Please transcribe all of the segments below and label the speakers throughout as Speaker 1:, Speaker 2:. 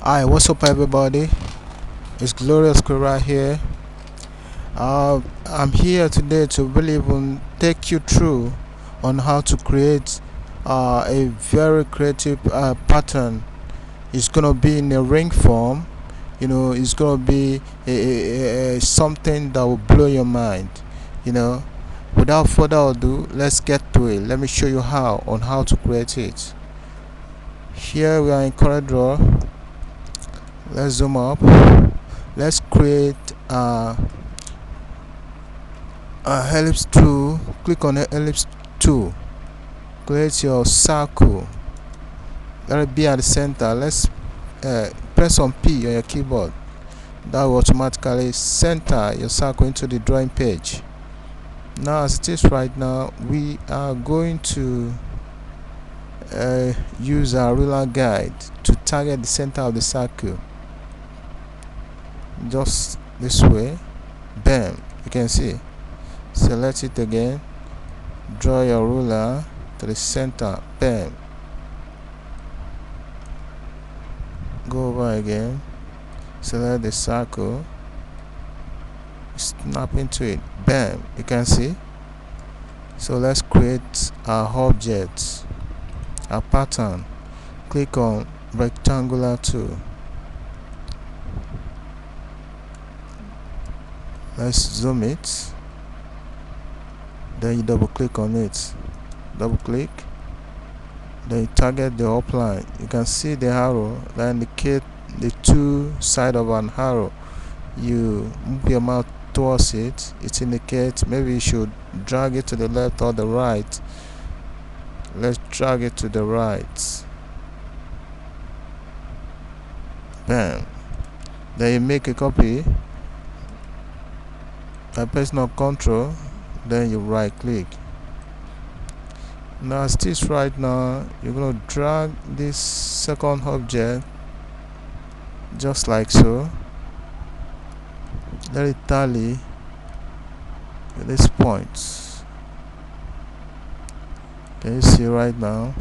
Speaker 1: Hi, what's up everybody? It's Glorious Crew right here. I'm here today to really even take you through on how to create a very creative pattern. It's gonna be in a ring form. It's gonna be something that will blow your mind. You know, without further ado, let's get to it. Let me show you how to create it. Here we are in CorelDRAW. Let's zoom up. Let's create a ellipse tool. Click on the ellipse tool. Create your circle. Let it be at the center. Let's press on P on your keyboard. That will automatically center your circle into the drawing page. Now, as it is right now, we are going to use our ruler guide to target the center of the circle. Just this way. Bam! You can see. Select it again. Draw your ruler to the center. Bam! Go over again. Select the circle. Snap into it. Bam! You can see. So let's create our object, our pattern. Click on rectangular tool. Let's zoom it. Then you double click on it. Double click. Then you target the upline. You can see the arrow that indicate the two sides of an arrow. You move your mouse towards it. It indicates maybe you should drag it to the left or the right. Let's drag it to the right. Bam. Then you make a copy by pressing on Ctrl. Then you right click. Now as it is right now, you're going to drag this second object just like so. Let it tally with this point. Can you see right now?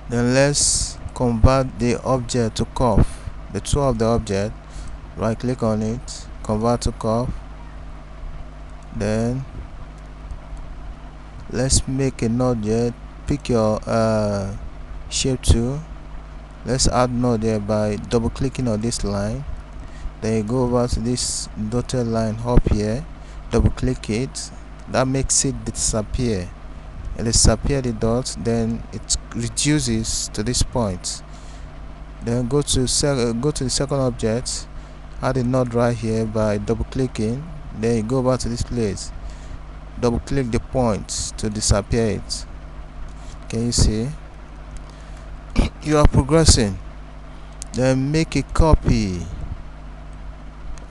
Speaker 1: Then let's convert the object to curve. The tool of the object, right click on it, convert to curve. Then let's make an object. Pick your shape tool. Let's add node there by double clicking on this line. Then you go over to this dotted line up here, double click it. That makes it disappear. And disappear the dot, then it reduces to this point. Then go to the second object, add a node right here by double clicking. Then you go back to this place, double click the point to disappear it. Can you see? You are progressing. Then make a copy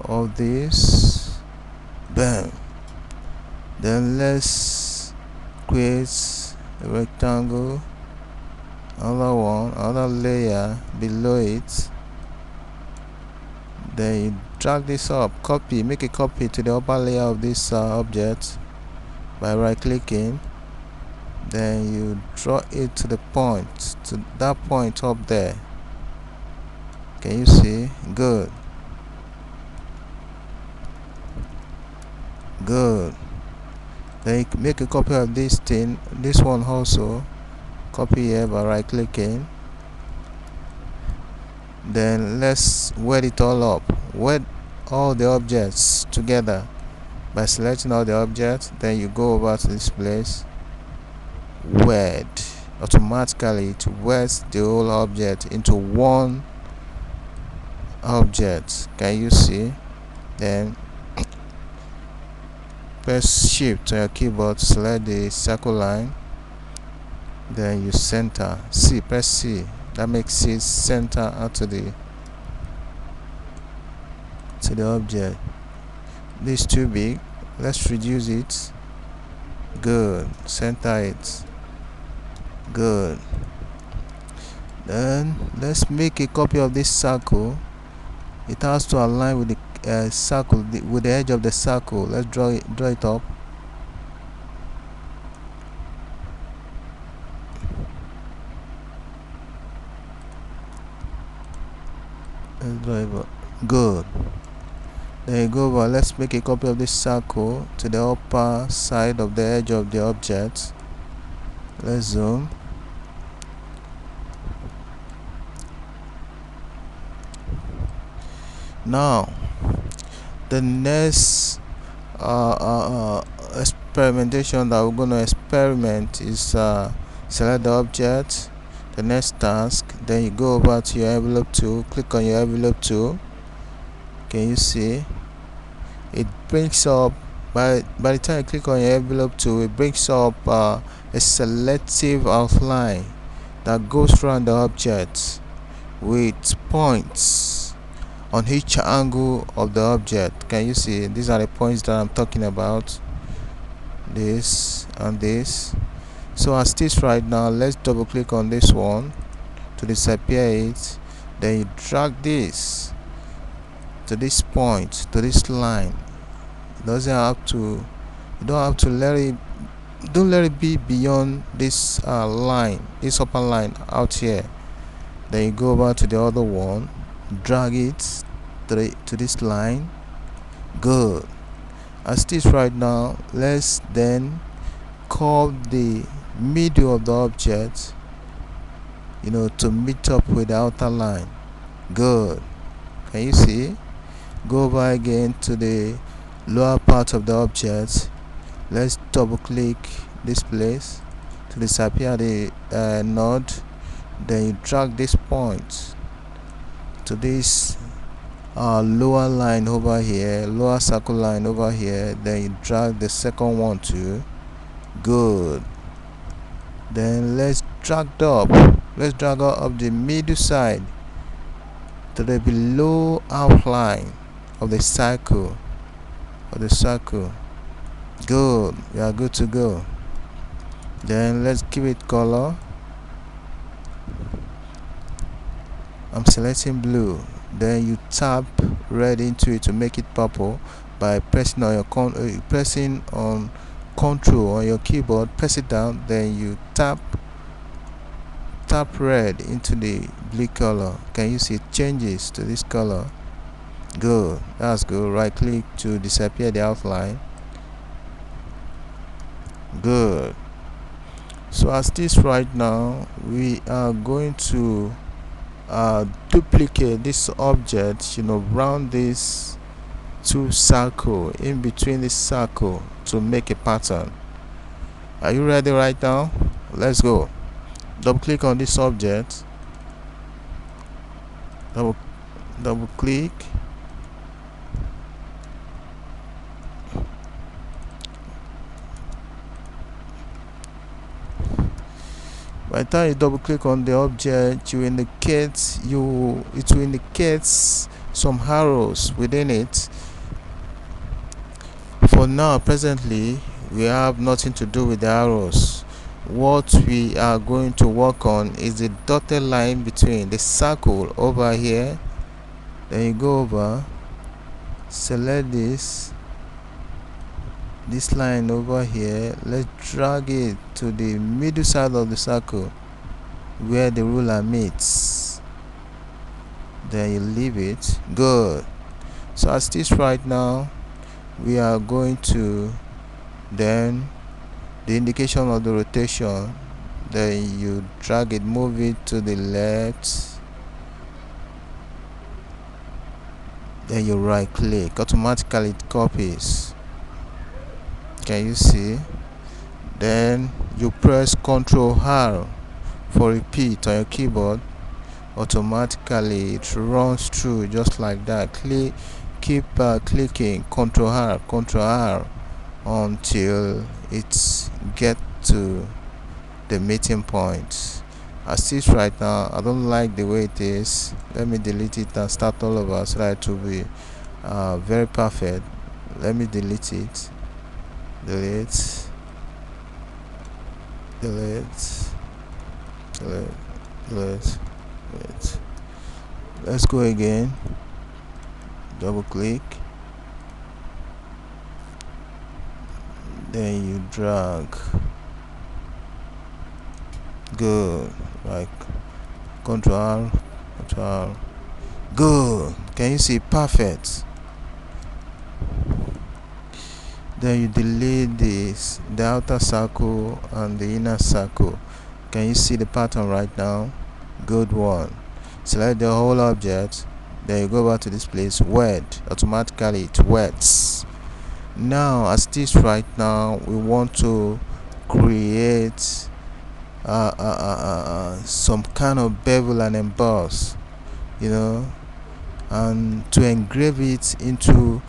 Speaker 1: of this. Bam. Then let's create a rectangle, another one, another layer below it. Then you drag this up, copy, make a copy to the upper layer of this object by right clicking. Then you draw it to the point, to that point up there. Can you see? Good. Good. Then you make a copy of this thing, this one also. Copy here by right clicking. Then let's wet it all up. Wet all the objects together by selecting all the objects. Then you go over to this place. Wet. Automatically it wets the whole object into one object. Can you see? Then press shift on your keyboard to select the circle line. Then you center. C. Press C. That makes it center out to the object. This is too big. Let's reduce it. Good. Center it. Good. Then let's make a copy of this circle. It has to align with the circle, with the edge of the circle. Let's draw it up. Let's drive up. Good. There you go. But let's make a copy of this circle to the upper side of the edge of the object. Let's zoom. Now the next experimentation that we're going to experiment is select the object, the next task, then you go over to your envelope tool, click on your envelope tool. Can you see it brings up, by the time you click on your envelope tool, it brings up a selective outline that goes around the object with points on each angle of the object. Can you see? These are the points that I'm talking about, this and this. So as this right now, let's double click on this one to disappear it. Then you drag this to this point, to this line. It doesn't have to, you don't have to let it be beyond this line, this upper line out here. Then you go over to the other one, drag it to this line. Good. As this right now, let's then curve the middle of the object, to meet up with the outer line. Good. Can you see? Go over again to the lower part of the object. Let's double click this place to disappear the node. Then you drag this point to this lower line over here, lower circle line over here. Then you drag the second one too. Good. Then let's drag up the middle side to the below outline of the circle. Good. We are good to go. Then let's give it color. I'm selecting blue. Then you tap red into it to make it purple by pressing on Control on your keyboard. Press it down. Then you tap red into the blue color. Can you see it changes to this color? Good. That's good. Right click to disappear the outline. Good. So as this right now, we are going to duplicate this object, round this two circle, in between this circle, to make a pattern. Are you ready right now? Let's go. Double click on this object. Double click. By the time you double click on the object, it will indicate some arrows within it. For now, presently, we have nothing to do with the arrows. What we are going to work on is the dotted line between the circle over here. Then you go over, select this line over here. Let's drag it to the middle side of the circle where the ruler meets. Then you leave it. Good. So as this right now, we are going to then the indication of the rotation. Then you drag it, move it to the left. Then you right click, automatically it copies. Can you see? Then you press Ctrl R for repeat on your keyboard. Automatically it runs through just like that. Keep clicking Ctrl R until it get to the meeting point. As this right now, I don't like the way it is. Let me delete it and start all over so that it will be very perfect. Let me delete it. Delete. Let's go again. Double click. Then you drag. Good. Like Ctrl R. Good. Can you see? Perfect. Then you delete the outer circle and the inner circle. Can you see the pattern right now? Good one. Select the whole object. Then you go back to this place, wet. Automatically it wets. Now as this right now, we want to create some kind of bevel and emboss, and to engrave it into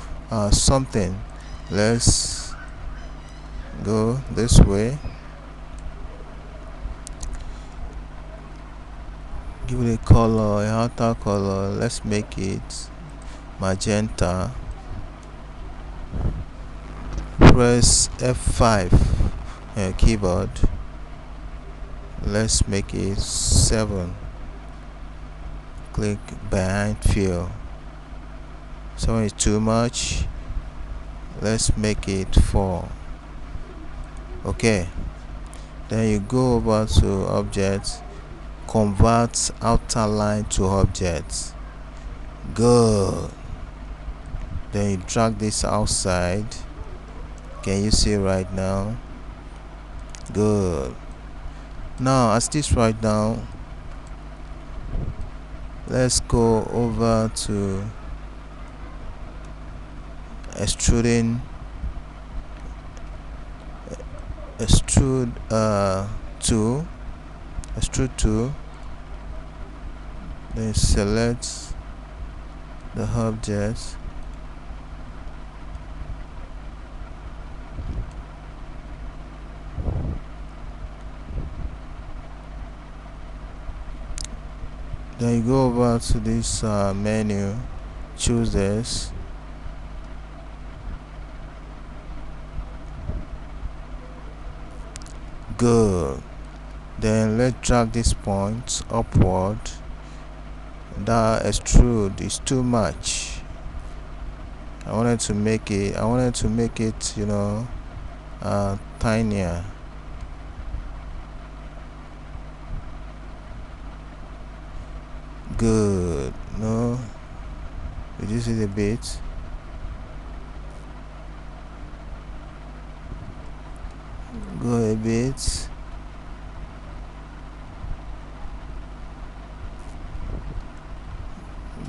Speaker 1: something. Let's go this way. Give it a color, a outer color. Let's make it magenta. Press F5 on your keyboard. Let's make it 7. Click behind fill. 7 is too much. Let's make it 4. Okay. Then you go over to objects, convert outer line to object. Good. Then you drag this outside. Can you see right now? Good. Now as this right now, let's go over to extrude 2, then select the object, then you go over to this menu, choose this, good. Then let's drag this point upward. That extrude is too much. I wanted to make it tinier. Good. No, reduce it a bit. Go a bit.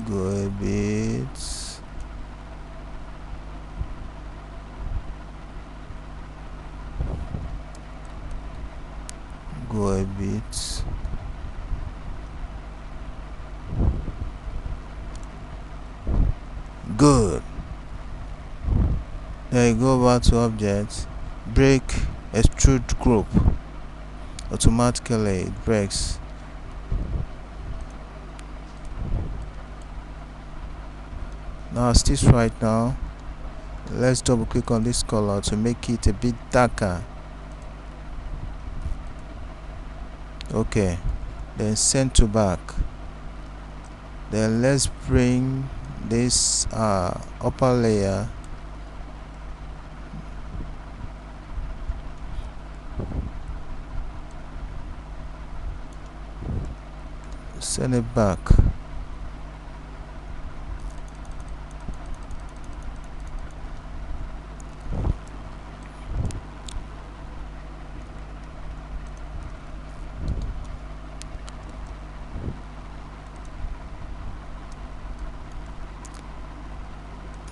Speaker 1: Go a bit. Go a bit. Good. Then you go back to objects, break extrude group. Automatically it breaks. Now as this right now, let's double click on this color to make it a bit darker. Okay, then send to back. Then let's bring this upper layer, send it back.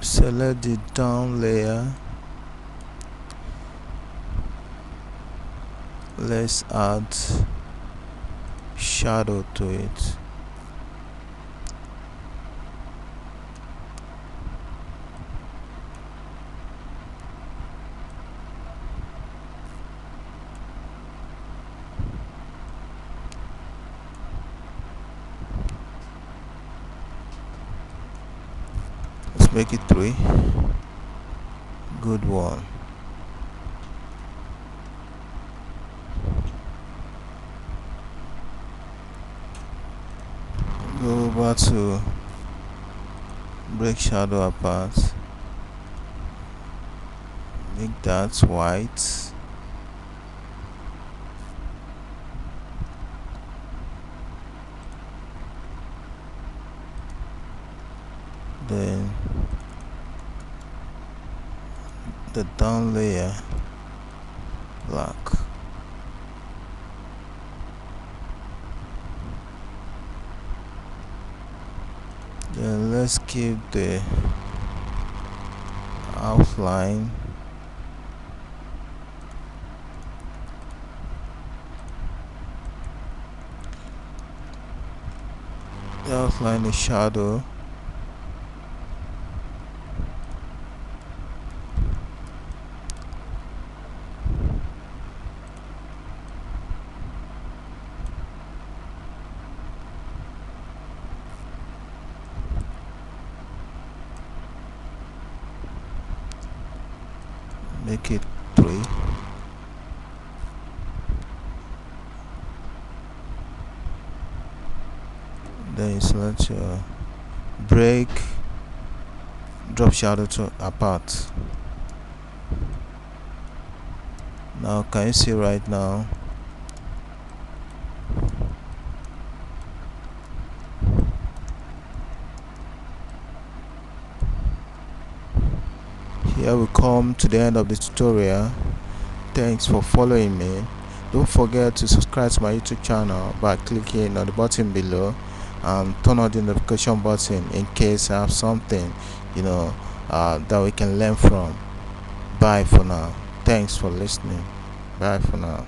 Speaker 1: Select the down layer. Let's add shadow to it. Let's make it 3. Good one. Go over to break shadow apart. Make that white. then the down layer black. Then let's keep the outline. The outline is shadow. Make it 3. Then you select your break, drop shadow to apart. Now can you see right now? Here we come to the end of the tutorial. Thanks for following me. Don't forget to subscribe to my YouTube channel by clicking on the button below and turn on the notification button in case I have something that we can learn from. Bye for now. Thanks for listening. Bye for now.